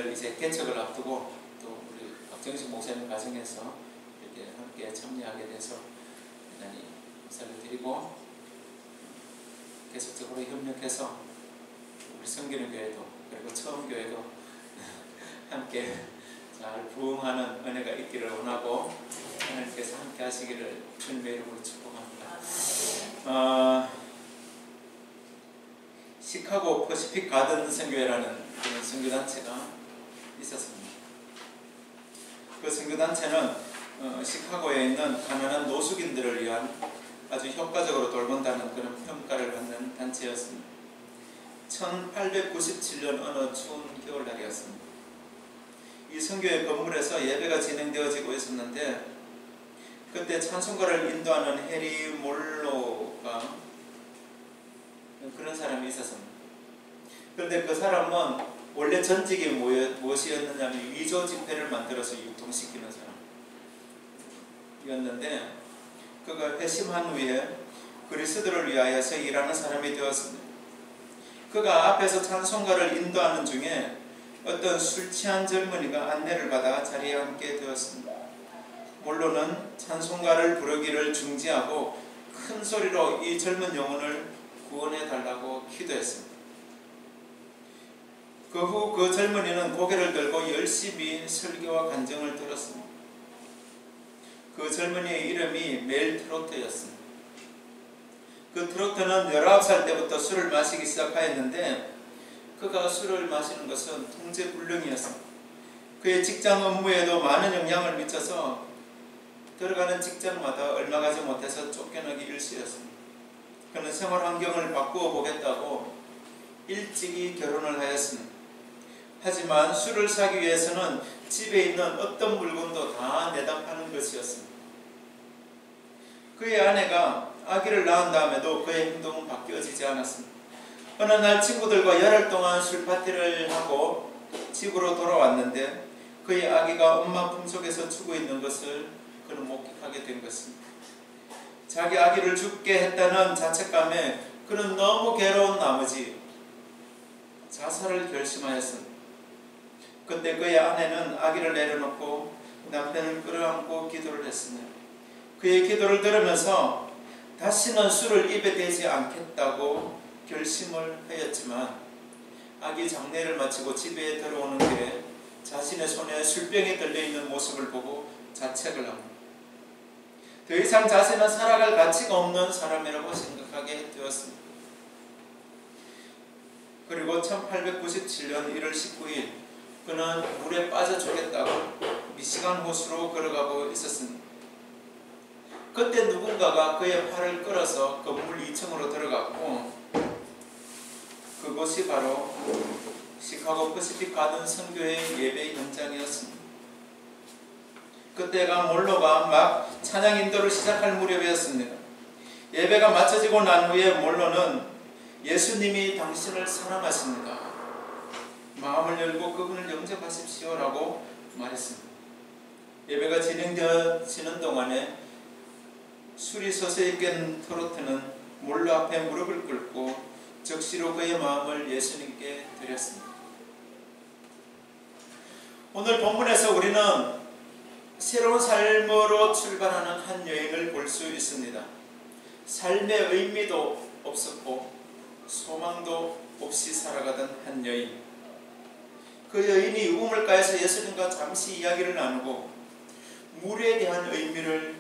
오늘 이제 개척을 앞두고 또 우리 박정식 목사님 가정에서 이렇게 함께 참여하게 돼서 대단히 감사를 드리고, 계속적으로 협력해서 우리 성기는 교회도 그리고 처음 교회도 함께 잘 부흥하는 은혜가 있기를 원하고, 하나님께서 함께 하시기를 주님의 이름으로 축복합니다. 시카고 퍼시픽 가든 선교회라는 그런 선교단체가 있었습니다. 그 선교단체는 시카고에 있는 가난한 노숙인들을 위한 아주 효과적으로 돌본다는 그런 평가를 받는 단체였습니다. 1897년 어느 추운 겨울날이었습니다. 이 선교회 건물에서 예배가 진행되어지고 있었는데, 그때 찬송가를 인도하는 해리 몰로가 그런 사람이 있었습니다. 그런데 그 사람은 원래 전직이 무엇이었느냐면 위조 지폐를 만들어서 유통시키는 사람이었는데, 그가 회심한 후에 그리스도를 위하여서 일하는 사람이 되었습니다. 그가 앞에서 찬송가를 인도하는 중에 어떤 술 취한 젊은이가 안내를 받아 자리에 앉게 되었습니다. 몰로는 찬송가를 부르기를 중지하고 큰 소리로 이 젊은 영혼을 구원해 달라고 기도했습니다. 그 후 그 젊은이는 고개를 들고 열심히 설교와 간증을 들었습니다. 그 젊은이의 이름이 멜 트로트였습니다. 그 트로트는 19살 때부터 술을 마시기 시작하였는데, 그가 술을 마시는 것은 통제불능이었습니다. 그의 직장 업무에도 많은 영향을 미쳐서 들어가는 직장마다 얼마 가지 못해서 쫓겨나기 일쑤였습니다. 그는 생활 환경을 바꾸어 보겠다고 일찍이 결혼을 하였습니다. 하지만 술을 사기 위해서는 집에 있는 어떤 물건도 다 내다 파는 것이었습니다. 그의 아내가 아기를 낳은 다음에도 그의 행동은 바뀌어지지 않았습니다. 어느 날 친구들과 열흘 동안 술 파티를 하고 집으로 돌아왔는데, 그의 아기가 엄마 품속에서 죽어 있는 것을 그는 목격하게 된 것입니다. 자기 아기를 죽게 했다는 자책감에 그는 너무 괴로운 나머지 자살을 결심하였습니다. 그때 그의 아내는 아기를 내려놓고 남편을 끌어안고 기도를 했습니다. 그의 기도를 들으면서 다시는 술을 입에 대지 않겠다고 결심을 하였지만, 아기 장례를 마치고 집에 들어오는 길에 자신의 손에 술병이 들려있는 모습을 보고 자책을 합니다. 더 이상 자신은 살아갈 가치가 없는 사람이라고 생각하게 되었습니다. 그리고 1897년 1월 19일 그는 물에 빠져 죽겠다고 미시간 호수로 걸어가고 있었습니다. 그때 누군가가 그의 팔을 끌어서 건물 2층으로 들어갔고, 그곳이 바로 시카고 퍼시픽 가든 선교회 예배 현장이었습니다. 그때가 몰로가 막 찬양 인도를 시작할 무렵이었습니다. 예배가 마쳐지고 난 후에 몰로는 예수님이 당신을 사랑하십니다, 마음을 열고 그분을 영접하십시오라고 말했습니다. 예배가 진행되어지는 동안에 술이 서서히 깬 트로트는 몰로 앞에 무릎을 꿇고 적시로 그의 마음을 예수님께 드렸습니다. 오늘 본문에서 우리는 새로운 삶으로 출발하는 한 여인을 볼 수 있습니다. 삶의 의미도 없었고 소망도 없이 살아가던 한 여인. 그 여인이 우물가에서 예수님과 잠시 이야기를 나누고 물에 대한 의미를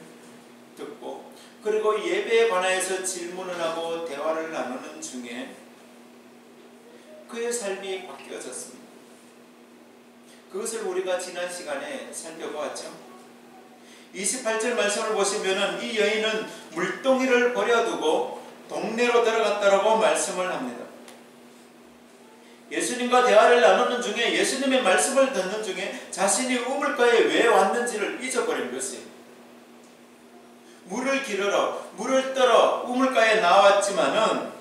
듣고, 그리고 예배에 관하여서 질문을 하고 대화를 나누는 중에 그의 삶이 바뀌어졌습니다. 그것을 우리가 지난 시간에 살펴보았죠. 28절 말씀을 보시면 이 여인은 물동이를 버려두고 동네로 들어갔다라고 말씀을 합니다. 예수님과 대화를 나누는 중에, 예수님의 말씀을 듣는 중에 자신이 우물가에 왜 왔는지를 잊어버린 것이에요. 물을 기르러, 물을 떠러 우물가에 나왔지만은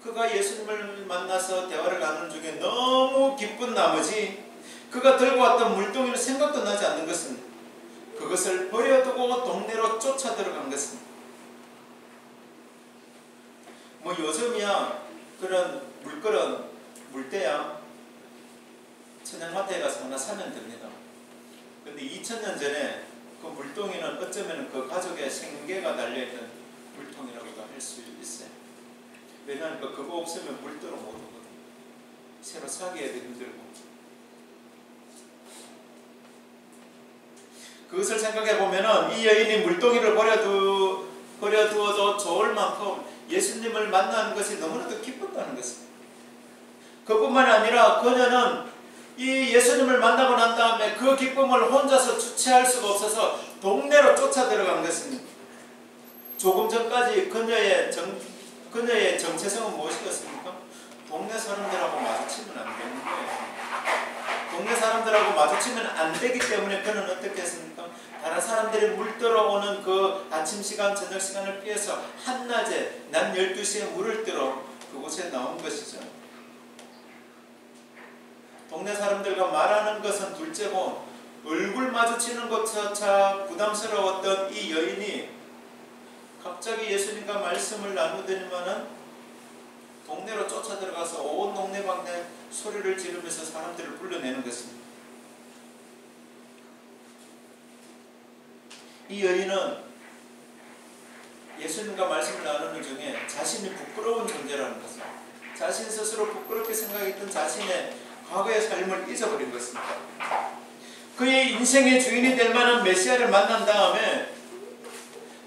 그가 예수님을 만나서 대화를 나누는 중에 너무 기쁜 나머지 그가 들고 왔던 물동이를 생각도 나지 않는 것은, 그것을 버려두고 동네로 쫓아 들어간 것입니다. 요즘이야 그런 물그릇, 물대야 천양마트에 가서 하나 사면 됩니다. 근데 2000년 전에 그 물동이는 어쩌면 그 가족의 생계가 달려있는 물통이라고도 할 수 있어요. 왜냐하면 그거 없으면 물도로 못 오거든요. 새로 사기에도 힘들고. 그것을 생각해 보면은 이 여인이 물동이를 버려두어도 좋을 만큼 예수님을 만나는 것이 너무나도 기뻤다는 것입니다. 그뿐만 아니라 그녀는 이 예수님을 만나고 난 다음에 그 기쁨을 혼자서 주체할 수가 없어서 동네로 쫓아 들어간 것입니다. 조금 전까지 그녀의 정체성은 무엇이었습니까? 동네 사람들하고 마주치면 안 되는 거예요. 동네 사람들하고 마주치면 안 되기 때문에 그는 어떻게 했습니까? 다른 사람들이 물들어 오는 그 아침 시간, 저녁 시간을 피해서 한낮에 낮 12시에 물을 들어 그곳에 나온 것이죠. 동네 사람들과 말하는 것은 둘째고 얼굴 마주치는 것조차 부담스러웠던 이 여인이 갑자기 예수님과 말씀을 나누더니만은 동네로 쫓아 들어가서 온 동네방네 소리를 지르면서 사람들을 불러내는 것입니다. 이 여인은 예수님과 말씀을 나누는 중에 자신이 부끄러운 존재라는 것을, 자신 스스로 부끄럽게 생각했던 자신의 과거의 삶을 잊어버린 것입니다. 그의 인생의 주인이 될 만한 메시아를 만난 다음에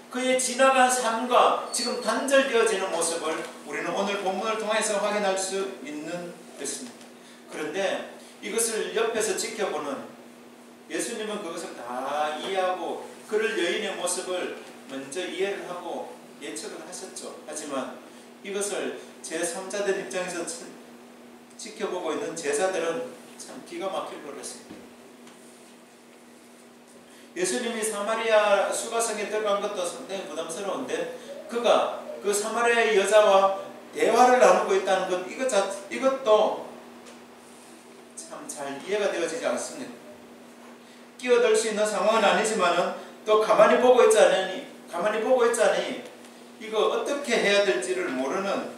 그의 지나간 삶과 지금 단절되어지는 모습을 우리는 오늘 본문을 통해서 확인할 수 있는 것입니다. 그런데 이것을 옆에서 지켜보는 예수님은 그것을 다 이해하고 그를 여인의 모습을 먼저 이해를 하고 예측을 하셨죠. 하지만 이것을 제3자들 입장에서 지켜보고 있는 제자들은 참 기가 막힐 노릇입니다. 예수님이 사마리아 수가성에 들어간 것도 상당히 부담스러운데 그가 그 사마리아의 여자와 대화를 나누고 있다는 것, 이것도 참 잘 이해가 되어지지 않습니다. 끼어들 수 있는 상황은 아니지만은 또 가만히 보고 있자니 이거 어떻게 해야 될지를 모르는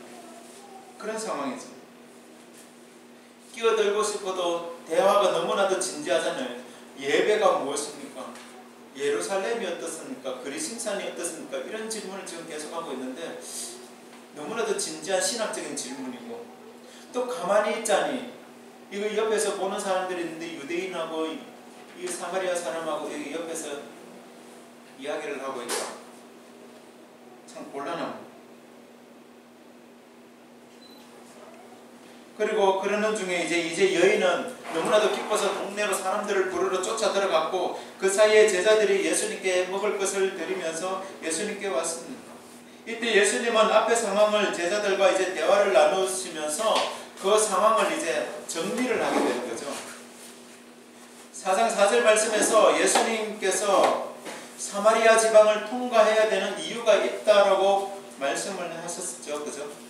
그런 상황이죠. 끼어들고 싶어도 대화가 너무나도 진지하잖아요. 예배가 무엇입니까? 예루살렘이 어떻습니까? 그리심산이 어떻습니까? 이런 질문을 지금 계속하고 있는데 너무나도 진지한 신학적인 질문이고 또 가만히 있자니 이거 옆에서 보는 사람들이 있는데 유대인하고 이 사마리아 사람하고 여기 옆에서 이야기를 하고 있다. 참 곤란합니다. 그리고 그러는 중에 이제 여인은 너무나도 기뻐서 동네로 사람들을 부르러 쫓아 들어갔고 그 사이에 제자들이 예수님께 먹을 것을 드리면서 예수님께 왔습니다. 이때 예수님은 앞의 상황을 제자들과 이제 대화를 나누시면서 그 상황을 이제 정리를 하게 되는 거죠. 4장 4절 말씀에서 예수님께서 사마리아 지방을 통과해야 되는 이유가 있다라고 말씀을 하셨죠. 그죠?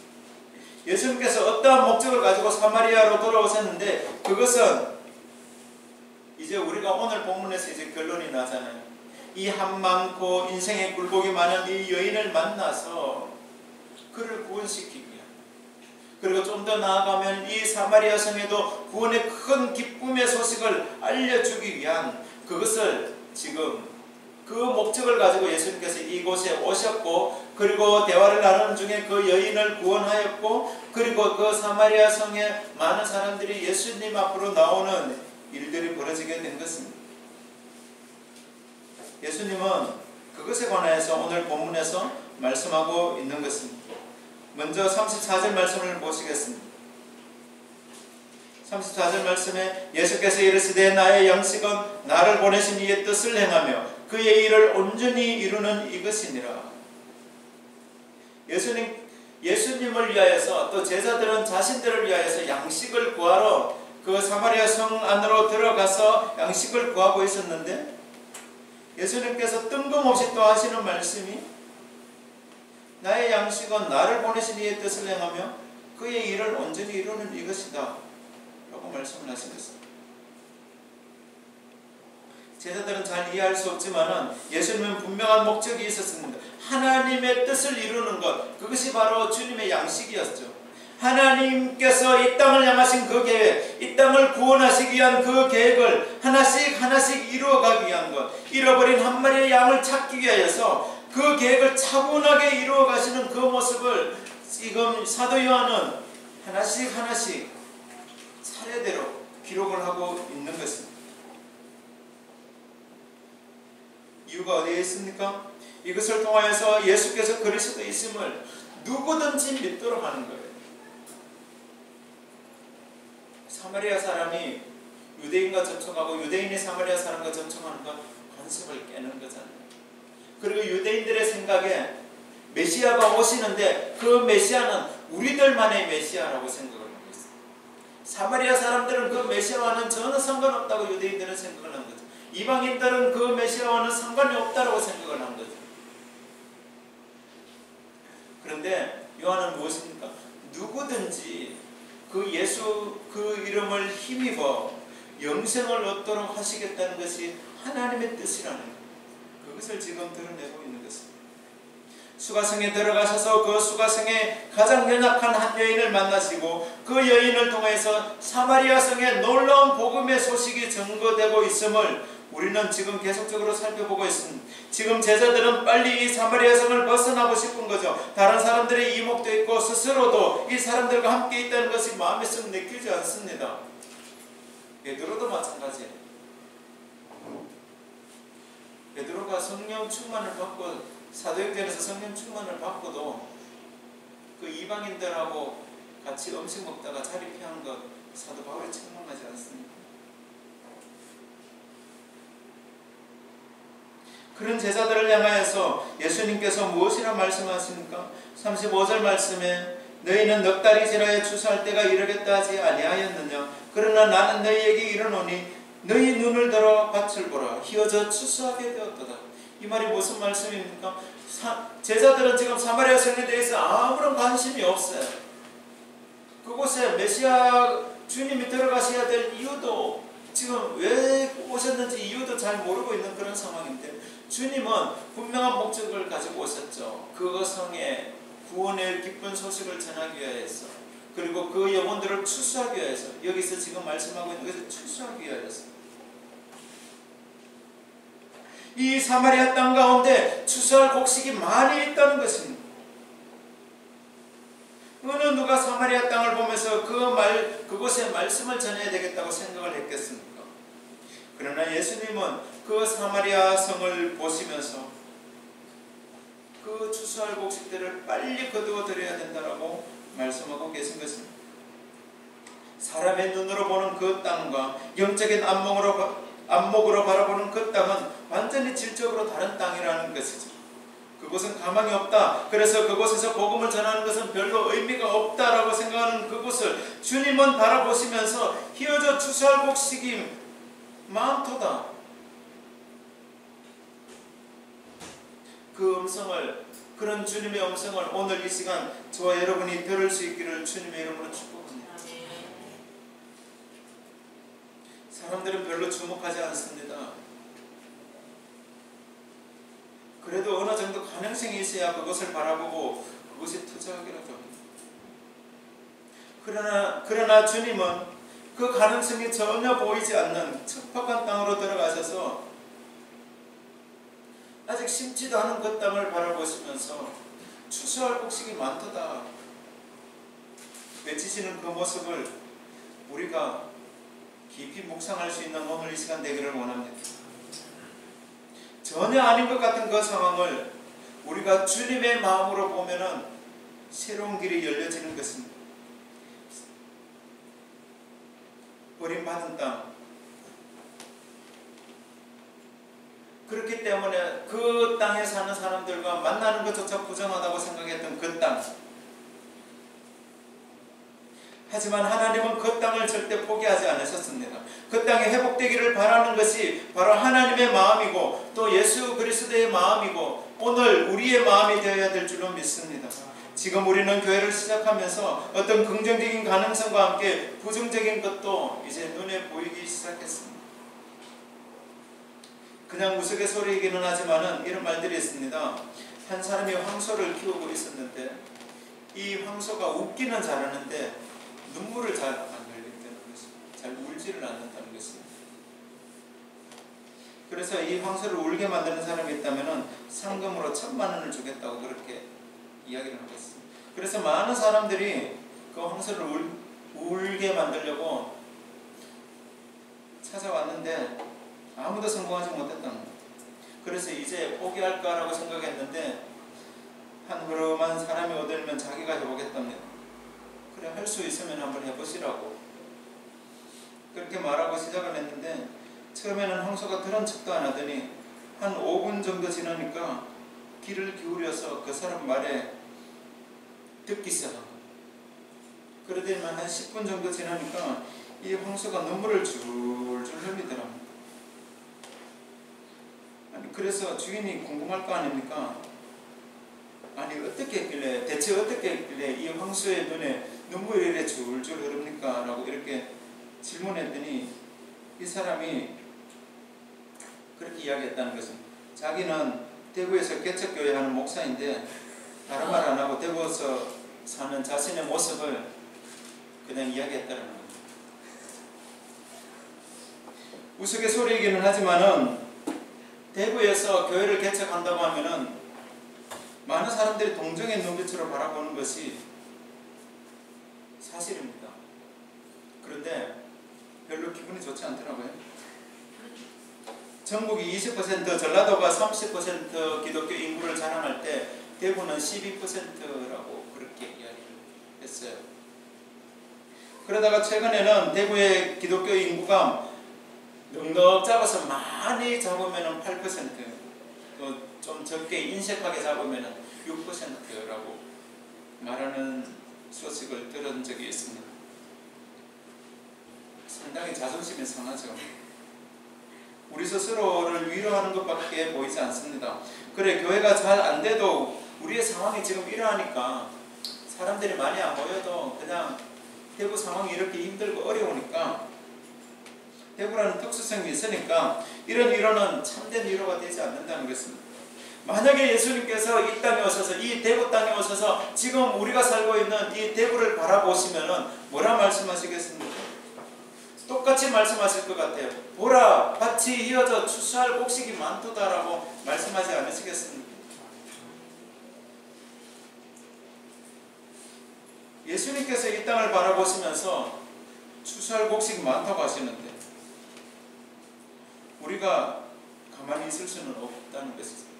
예수님께서 어떠한 목적을 가지고 사마리아로 돌아오셨는데 그것은 이제 우리가 오늘 본문에서 이제 결론이 나잖아요. 이 한 많고 인생의 굴곡이 많은 이 여인을 만나서 그를 구원시키기 위한, 그리고 좀 더 나아가면 이 사마리아 성에도 구원의 큰 기쁨의 소식을 알려주기 위한 그것을 지금 그 목적을 가지고 예수님께서 이곳에 오셨고 그리고 대화를 나누는 중에 그 여인을 구원하였고 그리고 그 사마리아 성에 많은 사람들이 예수님 앞으로 나오는 일들이 벌어지게 된 것입니다. 예수님은 그것에 관해서 오늘 본문에서 말씀하고 있는 것입니다. 먼저 34절 말씀을 보시겠습니다. 34절 말씀에 예수께서 이르시되 나의 양식은 나를 보내신 이의 뜻을 행하며 그의 일을 온전히 이루는 이것이니라. 예수님을 위하여서 또 제자들은 자신들을 위하여서 양식을 구하러 그 사마리아 성 안으로 들어가서 양식을 구하고 있었는데 예수님께서 뜬금없이 또 하시는 말씀이 나의 양식은 나를 보내신 이의 뜻을 행하며 그의 일을 온전히 이루는 이것이다 라고 말씀을 하시겠습니다. 제자들은 잘 이해할 수 없지만 예수님은 분명한 목적이 있었습니다. 하나님의 뜻을 이루는 것, 그것이 바로 주님의 양식이었죠. 하나님께서 이 땅을 향하신 그 계획, 이 땅을 구원하시기 위한 그 계획을 하나씩 하나씩 이루어가기 위한 것, 잃어버린 한 마리의 양을 찾기 위하여서 그 계획을 차분하게 이루어 가시는 그 모습을 지금 사도 요한은 하나씩 하나씩 차례대로 기록을 하고 있는 것입니다. 이유가 어디에 있습니까? 이것을 통하여서 예수께서 그리스도이심을 누구든지 믿도록 하는 거예요. 사마리아 사람이 유대인과 접촉하고 유대인이 사마리아 사람과 접촉하는 건 관습을 깨는 거잖아요. 그리고 유대인들의 생각에 메시아가 오시는데 그 메시아는 우리들만의 메시아라고 생각을 하고 있어요. 사마리아 사람들은 그 메시아와는 전혀 상관없다고 유대인들은 생각을 한 거죠. 이방인들은 그 메시아와는 상관이 없다고 생각을 한 거죠. 그런데 요한은 무엇입니까? 누구든지 그 예수 그 이름을 힘입어 영생을 얻도록 하시겠다는 것이 하나님의 뜻이라는 것, 그것을 지금 드러내고 있는 것입니다. 수가성에 들어가셔서 그 수가성에 가장 연약한 한 여인을 만나시고 그 여인을 통해서 사마리아 성에 놀라운 복음의 소식이 전거되고 있음을 우리는 지금 계속적으로 살펴보고 있습니다. 지금 제자들은 빨리 이 사마리아 성을 벗어나고 싶은 거죠. 다른 사람들의 이목도 있고 스스로도 이 사람들과 함께 있다는 것이 마음에 썩 내키지 않습니다. 베드로도 마찬가지예요. 베드로가 성령 충만을 받고 사도행전에서 성령 충만을 받고도 그 이방인들하고 같이 음식 먹다가 자리 피한 것 사도 바울이 책망하지 않습니까? 그런 제자들을 향하여서 예수님께서 무엇이라 말씀하십니까? 35절 말씀에 너희는 넉 달이 지나야 추수할 때가 이르겠다 하지 아니하였느냐? 그러나 나는 너희에게 이르노니 너희 눈을 들어 밭을 보라. 희어져 추수하게 되었도다. 이 말이 무슨 말씀입니까? 제자들은 지금 사마리아 성에 대해서 아무런 관심이 없어요. 그곳에 메시아 주님이 들어가셔야 될 이유도 지금 왜 오셨는지 이유도 잘 모르고 있는 그런 상황인데, 주님은 분명한 목적을 가지고 오셨죠. 그 성에 구원의 기쁜 소식을 전하기 위하여서, 그리고 그 영혼들을 추수하기 위하여서, 여기서 지금 말씀하고 있는 것은 추수하기 위하여서. 이 사마리아 땅 가운데 추수할 곡식이 많이 있다는 것입니다. 어느 누가 사마리아 땅을 보면서 그곳에 말씀을 전해야 되겠다고 생각을 했겠습니까? 그러나 예수님은 그 사마리아 성을 보시면서 그 추수할 곡식들을 빨리 거두어 드려야 된다라고 말씀하고 계신 것입니다. 사람의 눈으로 보는 그 땅과 영적인 안목으로 바라보는 그 땅은 완전히 질적으로 다른 땅이라는 것이죠. 그곳은 가망이 없다. 그래서 그곳에서 복음을 전하는 것은 별로 의미가 없다라고 생각하는 그곳을 주님은 바라보시면서 희어져 추수할 곡식이 많도다. 그 음성을, 그런 주님의 음성을 오늘 이 시간 저와 여러분이 들을 수 있기를 주님의 이름으로 축복합니다. 사람들은 별로 주목하지 않습니다. 그래도 어느 정도 가능성이 있어야 그것을 바라보고 그것에 투자하기라도 합니다. 그러나 주님은 그 가능성이 전혀 보이지 않는 척박한 땅으로 들어가셔서 아직 심지도 않은 그 땅을 바라보시면서 추수할 곡식이 많도다 외치시는 그 모습을 우리가 깊이 묵상할 수 있는 오늘 이 시간 되기를 원합니다. 전혀 아닌 것 같은 그 상황을 우리가 주님의 마음으로 보면은 새로운 길이 열려지는 것입니다. 버림받은 땅. 그렇기 때문에 그 땅에 사는 사람들과 만나는 것조차 부정하다고 생각했던 그 땅. 하지만 하나님은 그 땅을 절대 포기하지 않으셨습니다. 그 땅이 회복되기를 바라는 것이 바로 하나님의 마음이고 또 예수 그리스도의 마음이고 오늘 우리의 마음이 되어야 될 줄로 믿습니다. 지금 우리는 교회를 시작하면서 어떤 긍정적인 가능성과 함께 부정적인 것도 이제 눈에 보이기 시작했습니다. 그냥 우스갯소리이기는 하지만은 이런 말들이 있습니다. 한 사람이 황소를 키우고 있었는데 이 황소가 웃기는 잘하는데 눈물을 잘 안 흘린다는 것입니다. 잘 울지를 않는다는 것입니다. 그래서 이 황소를 울게 만드는 사람이 있다면 상금으로 1,000,000원을 주겠다고 그렇게 이야기를 하고 있습니다. 그래서 많은 사람들이 그 황소를 울게 만들려고 찾아왔는데 아무도 성공하지 못했다는 거예요. 그래서 이제 포기할까라고 생각했는데 한 흐름한 사람이 오더니면 자기가 해보겠답니다. 그래, 할 수 있으면 한번 해보시라고 그렇게 말하고 시작을 했는데 처음에는 황소가 들은 척도 안 하더니 한 5분 정도 지나니까 귀를 기울여서 그 사람 말에 듣기 시작한 거예요. 그러더니만 한 10분 정도 지나니까 이 황소가 눈물을 줄줄 흘리더랍니다. 아니, 그래서 주인이 궁금할 거 아닙니까? 아니, 어떻게 했길래, 대체 어떻게 했길래 이 황소의 눈에 눈물이 이렇게 줄줄 흐릅니까? 라고 이렇게 질문했더니 이 사람이 그렇게 이야기했다는 것은 자기는 대구에서 개척교회 하는 목사인데 다른 말 안 하고 대구에서 사는 자신의 모습을 그냥 이야기했다는 겁니다. 우스갯소리이기는 하지만은 대구에서 교회를 개척한다고 하면은 많은 사람들이 동정의 눈빛으로 바라보는 것이 사실입니다. 그런데 별로 기분이 좋지 않더라고요. 전국이 20%, 전라도가 30% 기독교 인구를 자랑할 때 대구는 12%라고 그렇게 이야기를 했어요. 그러다가 최근에는 대구의 기독교 인구가 넉넉 잡아서 많이 잡으면 8%, 또 좀 적게 인색하게 잡으면 6%라고 말하는 소식을 들은 적이 있습니다. 상당히 자존심이 상하죠. 우리 스스로를 위로하는 것밖에 보이지 않습니다. 그래, 교회가 잘 안 돼도 우리의 상황이 지금 이러하니까 사람들이 많이 안 모여도 그냥 대구 상황이 이렇게 힘들고 어려우니까 대구라는 특수성이 있으니까 이런 위로는 참된 위로가 되지 않는다는 것입니다. 만약에 예수님께서 이 땅에 오셔서 이 대구 땅에 오셔서 지금 우리가 살고 있는 이 대구를 바라보시면은 뭐라 말씀하시겠습니까? 똑같이 말씀하실 것 같아요. 보라, 밭이 휘어져 추수할 곡식이 많도다라고 말씀하지 않으시겠습니까? 예수님께서 이 땅을 바라보시면서 추수할 곡식이 많다고 하시는데 우리가 가만히 있을 수는 없다는 것이죠.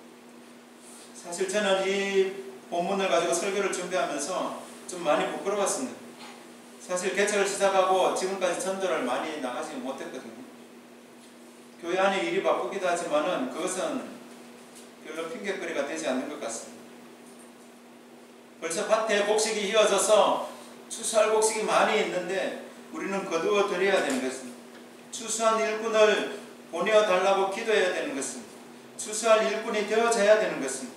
사실 저는 이 본문을 가지고 설교를 준비하면서 좀 많이 부끄러웠습니다. 사실 개척을 시작하고 지금까지 전도를 많이 나가지 못했거든요. 교회 안에 일이 바쁘기도 하지만은 그것은 별로 핑계거리가 되지 않는 것 같습니다. 벌써 밭에 곡식이 휘어져서 추수할 곡식이 많이 있는데 우리는 거두어 드려야 되는 것입니다. 추수한 일꾼을 보내어 달라고 기도해야 되는 것입니다. 추수할 일꾼이 되어져야 되는 것입니다.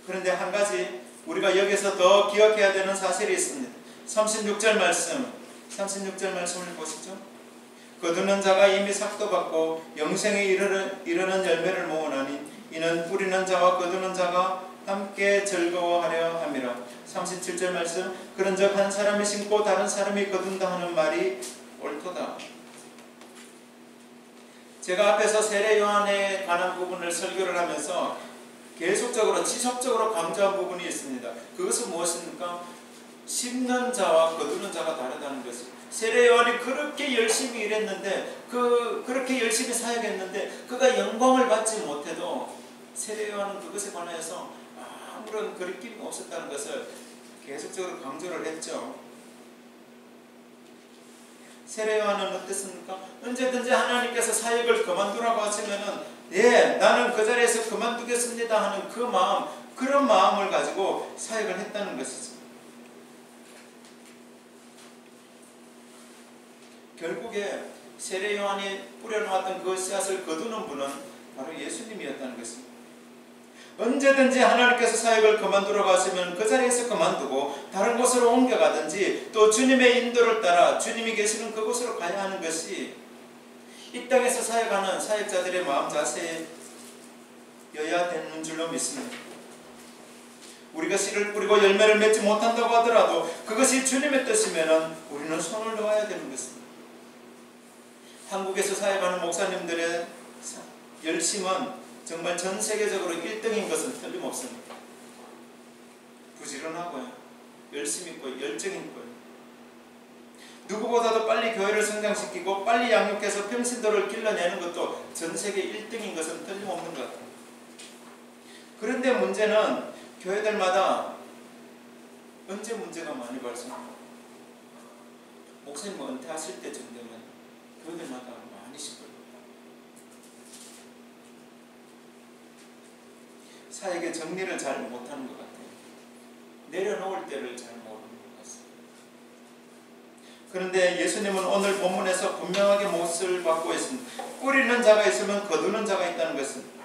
그런데 한 가지 우리가 여기서 더 기억해야 되는 사실이 있습니다. 36절 말씀을 보시죠. 거두는 자가 이미 삭도 받고 영생에 이르는 열매를 모으나니 이는 뿌리는 자와 거두는 자가 함께 즐거워하려 함이라. 37절 말씀, 그런즉 한 사람이 심고 다른 사람이 거둔다 하는 말이 옳도다. 제가 앞에서 세례 요한에 관한 부분을 설교를 하면서 계속적으로 지속적으로 강조한 부분이 있습니다. 그것은 무엇입니까? 심는 자와 거두는 자가 다르다는 것입니다. 세례 요한이 그렇게 열심히 일했는데 그렇게 열심히 사역했는데 그가 영광을 받지 못해도 세례 요한은 그것에 관하여서 아무런 거리낌이 없었다는 것을 계속적으로 강조를 했죠. 세례 요한은 어땠습니까? 언제든지 하나님께서 사역을 그만두라고 하시면은 예, 나는 그 자리에서 그만두겠습니다 하는 그 마음, 그런 마음을 가지고 사역을 했다는 것이죠. 결국에 세례 요한이 뿌려놓았던 그 씨앗을 거두는 분은 바로 예수님이었다는 것입니다. 언제든지 하나님께서 사역을 그만두라고 하시면 그 자리에서 그만두고 다른 곳으로 옮겨가든지 또 주님의 인도를 따라 주님이 계시는 그곳으로 가야 하는 것이 이 땅에서 사역하는 사역자들의 마음 자세여야 되는 줄로 믿습니다. 우리가 씨를 뿌리고 열매를 맺지 못한다고 하더라도 그것이 주님의 뜻이면 우리는 손을 놓아야 되는 것입니다. 한국에서 사역하는 목사님들의 열심은 정말 전 세계적으로 1등인 것은 틀림없습니다. 부지런하고요, 열심 있고 열정 있고요, 누구보다도 빨리 교회를 성장시키고 빨리 양육해서 평신도를 길러내는 것도 전 세계 1등인 것은 틀림없는 것 같아요. 그런데 문제는 교회들마다 언제 문제가 많이 발생합니다. 목사님 은퇴하실 때쯤 되면 교회들마다 많이 시끄러워요. 사역의 정리를 잘 못하는 것 같아요. 내려놓을 때를 잘 모르는 것 같습니다. 그런데 예수님은 오늘 본문에서 분명하게 몫을 받고 있습니다. 뿌리는 자가 있으면 거두는 자가 있다는 것입니다.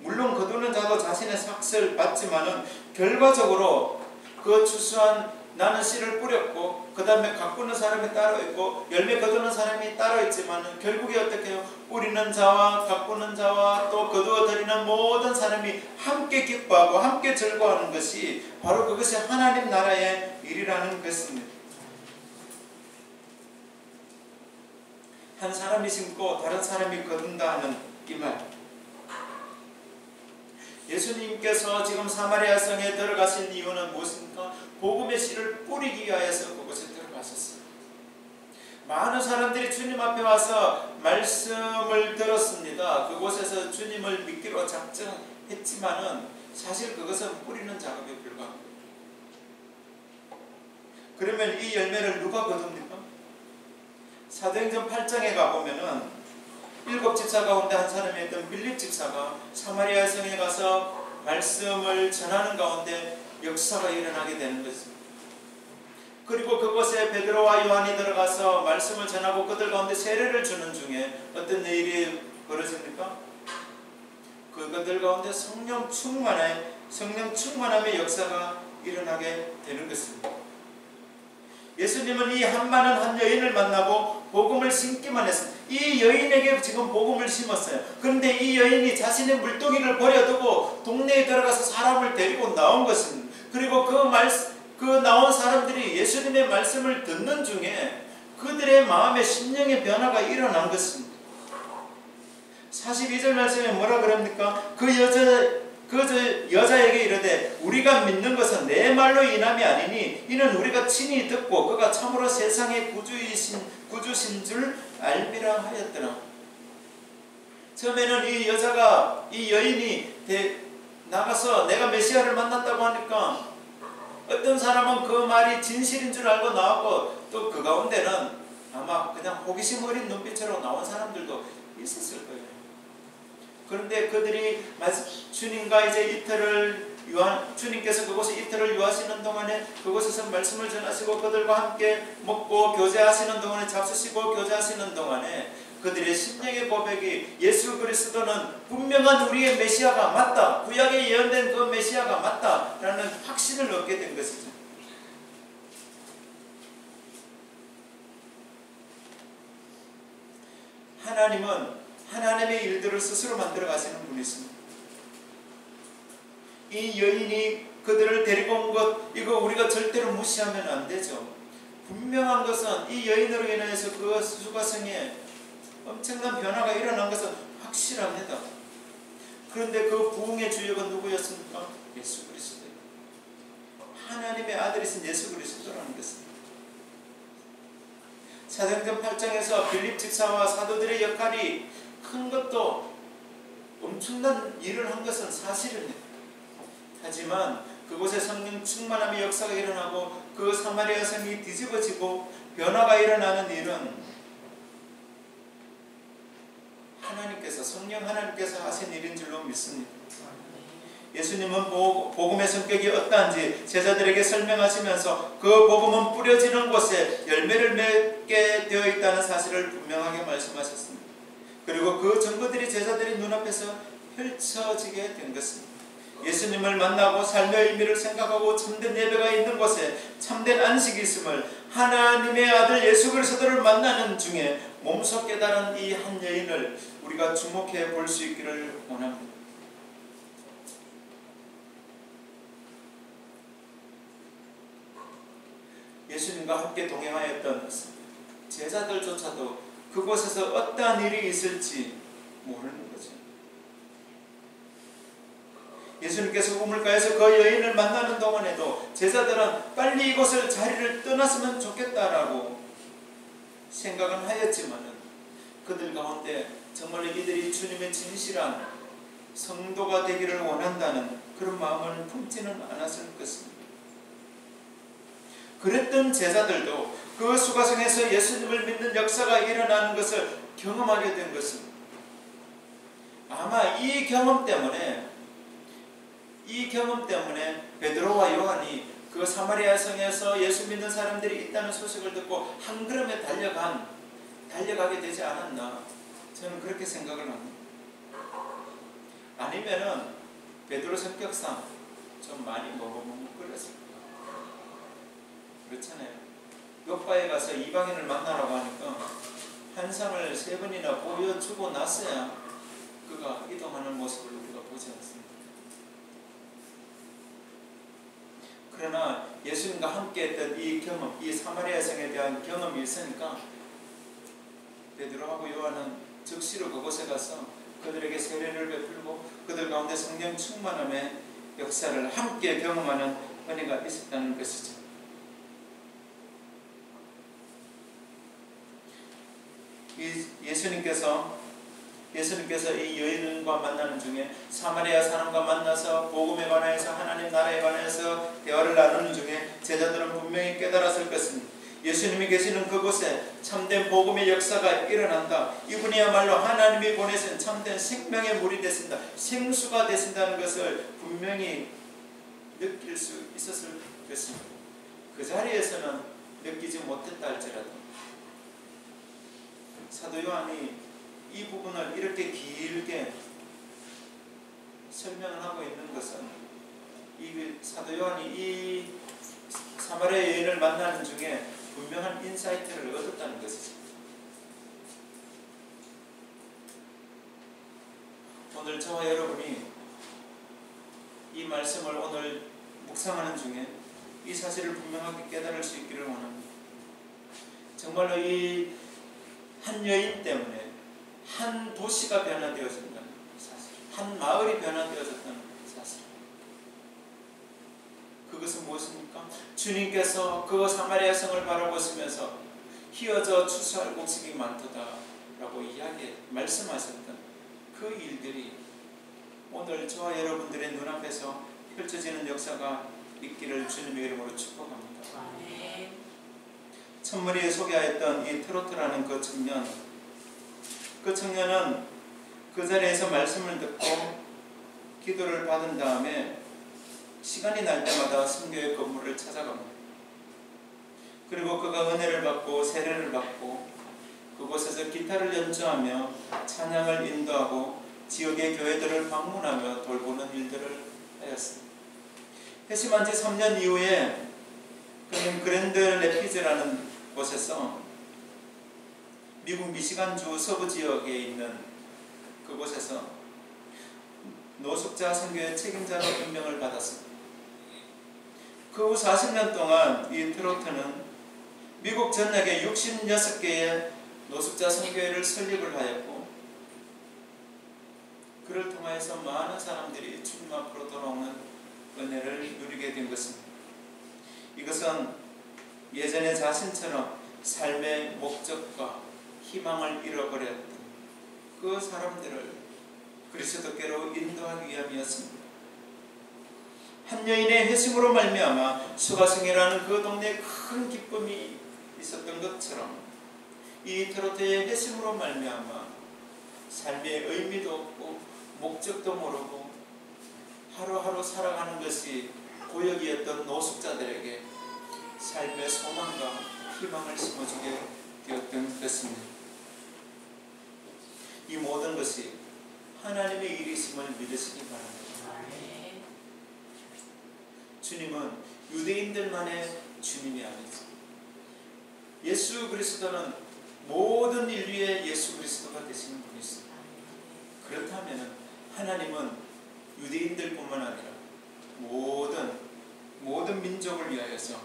물론 거두는 자도 자신의 삭을 받지만은 결과적으로 그 추수한 나는 씨를 뿌렸고 그 다음에 가꾸는 사람이 따로 있고 열매 거두는 사람이 따로 있지만은 결국에 어떻게 해요? 뿌리는 자와 가꾸는 자와 또 거두어 드리는 모든 사람이 함께 기뻐하고 함께 즐거워하는 것이 바로 그것이 하나님 나라의 일이라는 것입니다. 한 사람이 심고 다른 사람이 거둔다 하는 이 말, 예수님께서 지금 사마리아 성에 들어가신 이유는 무엇입니까? 복음의 씨를 뿌리기 위하여서 그곳에 들어가셨어요. 많은 사람들이 주님 앞에 와서 말씀을 들었습니다. 그곳에서 주님을 믿기로 작정했지만은 사실 그것은 뿌리는 작업에 불과합니다. 그러면 이 열매를 누가 거둡니까? 사도행전 8장에 가보면은 7 집사 가운데 한 사람이었던 빌립 집사가 사마리아 성에 가서 말씀을 전하는 가운데 역사가 일어나게 되는 것입니다. 그리고 그곳에 베드로와 요한이 들어가서 말씀을 전하고 그들 가운데 세례를 주는 중에 어떤 일이 벌어집니까? 그들 가운데 성령 충만함의 역사가 일어나게 되는 것입니다. 예수님은 이 한 많은 한 여인을 만나고 복음을 심기만 했습니다. 이 여인에게 지금 복음을 심었어요. 그런데 이 여인이 자신의 물동이를 버려두고 동네에 들어가서 사람을 데리고 나온 것입니다. 그리고 그 나온 사람들이 예수님의 말씀을 듣는 중에 그들의 마음에 심령의 변화가 일어난 것입니다. 42절 말씀에 뭐라 그럽니까? 그 여자에게 이르되 우리가 믿는 것은 내 말로 인함이 아니니 이는 우리가 친히 듣고 그가 참으로 세상의 구주신 줄 알미라 하였더라. 처음에는 이 여인이 나가서 내가 메시아를 만났다고 하니까 어떤 사람은 그 말이 진실인 줄 알고 나왔고 또 그 가운데는 아마 그냥 호기심 어린 눈빛으로 나온 사람들도 있었을 거예요. 그런데 그들이 주님과 이제 주님께서 그곳에 이틀을 유하시는 동안에 그곳에서 말씀을 전하시고 그들과 함께 먹고 교제하시는 동안에 잡수시고 교제하시는 동안에 그들의 심령의 고백이 예수 그리스도는 분명한 우리의 메시아가 맞다, 구약에 예언된 그 메시아가 맞다라는 확신을 얻게 된 것이죠. 하나님은 하나님의 일들을 스스로 만들어 가시는 분이십니다. 이 여인이 그들을 데리고 온 것, 이거 우리가 절대로 무시하면 안 되죠. 분명한 것은 이 여인으로 인해서 그 수가성에 엄청난 변화가 일어난 것은 확실합니다. 그런데 그 부흥의 주역은 누구였습니까? 예수 그리스도. 하나님의 아들이신 예수 그리스도라는 것입니다. 사도행전 8장에서 빌립 집사와 사도들의 역할이 큰 것도 엄청난 일을 한 것은 사실입니다. 하지만 그곳에 성령 충만함의 역사가 일어나고 그 사마리아 성이 뒤집어지고 변화가 일어나는 일은 성령 하나님께서 하신 일인 줄로 믿습니다. 예수님은 복음의 성격이 어떠한지 제자들에게 설명하시면서 그 복음은 뿌려지는 곳에 열매를 맺게 되어 있다는 사실을 분명하게 말씀하셨습니다. 그리고 그 증거들이 제자들의 눈앞에서 펼쳐지게 된 것입니다. 예수님을 만나고 삶의 의미를 생각하고 참된 예배가 있는 곳에 참된 안식이 있음을 하나님의 아들 예수 그리스도를 만나는 중에 몸소 깨달은 이 한 여인을 우리가 주목해 볼 수 있기를 원합니다. 예수님과 함께 동행하였던 제자들조차도 그곳에서 어떠한 일이 있을지 모르는 거죠. 예수님께서 우물가에서 그 여인을 만나는 동안에도 제자들은 빨리 이곳을 자리를 떠났으면 좋겠다라고 생각은 하였지만은 그들 가운데 정말로 이들이 주님의 진실한 성도가 되기를 원한다는 그런 마음을 품지는 않았을 것입니다. 그랬던 제자들도 그 수가성에서 예수님을 믿는 역사가 일어나는 것을 경험하게 된 것입니다. 아마 이 경험 때문에 베드로와 요한이 그 사마리아 성에서 예수 믿는 사람들이 있다는 소식을 듣고 한 걸음에 달려가게 되지 않았나, 저는 그렇게 생각을 합니다. 아니면은 베드로 성격상 좀 많이 머뭇거렸을 거예요. 그렇잖아요. 요파에 가서 이방인을 만나라고 하니까 환상을 3번이나 보여주고 나서야 그가 이동하는 모습을 우리가 보지 않습니다. 그러나 예수님과 함께 했던 이 경험, 이 사마리아 성에 대한 경험이 있으니까 베드로하고 요한은 즉시로 그곳에 가서 그들에게 세례를 베풀고 그들 가운데 성령 충만함의 역사를 함께 경험하는 은혜가 있었다는 것이죠. 예수님께서 이 여인과 만나는 중에 사마리아 사람과 만나서 복음에 관하여서 하나님 나라에 관하여서 대화를 나누는 중에 제자들은 분명히 깨달았을 것입니다. 예수님이 계시는 그곳에 참된 복음의 역사가 일어난다. 이분이야말로 하나님이 보내신 참된 생명의 물이 되신다. 생수가 되신다는 것을 분명히 느낄 수 있었을 것입니다. 그 자리에서는 느끼지 못했다 할지라도 사도 요한이 이 부분을 이렇게 길게 설명을 하고 있는 것은 이 사도 요한이 이 사마리아 여인을 만나는 중에 분명한 인사이트를 얻었다는 것이죠. 오늘 저와 여러분이 이 말씀을 오늘 묵상하는 중에 이 사실을 분명하게 깨달을 수 있기를 원합니다. 정말로 이 한 여인 때문에 한 도시가 변화되어진다는 사실, 한 마을이 변화되어졌다는 사실. 그것은 무엇입니까? 주님께서 그 사마리아 성을 바라보시면서 희어져 추수할 곡식이 많도다라고 말씀하셨던 그 일들이 오늘 저와 여러분들의 눈앞에서 펼쳐지는 역사가 있기를 주님의 이름으로 축복합니다. 첫머리에 소개하였던 이 트로트라는 그 청년은 그 자리에서 말씀을 듣고 기도를 받은 다음에 시간이 날 때마다 선교의 건물을 찾아갑니다. 그리고 그가 은혜를 받고 세례를 받고 그곳에서 기타를 연주하며 찬양을 인도하고 지역의 교회들을 방문하며 돌보는 일들을 하였습니다. 회심한 지 3년 이후에 그는 그랜드 레피즈라는 곳에서 미국 미시간주 서부 지역에 있는 그곳에서 노숙자 선교의 책임자로 임명을 받았습니다. 그 후 40년 동안 이 트로트는 미국 전역에 66개의 노숙자 선교회를 설립을 하였고 그를 통하여서 많은 사람들이 주님 앞으로 돌아오는 은혜를 누리게 된 것입니다. 이것은 예전의 자신처럼 삶의 목적과 희망을 잃어버렸던 그 사람들을 그리스도께로 인도하기 위함이었습니다. 한 여인의 회심으로 말미암아 수가성이라는 그 동네에 큰 기쁨이 있었던 것처럼 이 트로트의 회심으로 말미암아 삶의 의미도 없고 목적도 모르고 하루하루 살아가는 것이 고역이었던 노숙자들에게 삶의 소망과 희망을 심어주게 되었던 것입니다. 이 모든 것이 하나님의 일이심을 믿으시기 바랍니다. 주님은 유대인들만의 주님이 아니죠. 예수 그리스도는 모든 인류의 예수 그리스도가 되시는 분이십니다. 그렇다면 하나님은 유대인들뿐만 아니라 모든 민족을 위하여서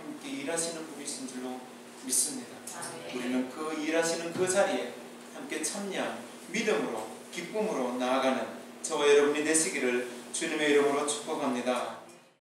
함께 일하시는 분이신 줄로 믿습니다. 아멘. 우리는 그 일하시는 그 자리에 함께 참여한 믿음으로 기쁨으로 나아가는 저와 여러분이 되시기를 주님의 이름으로 축복합니다.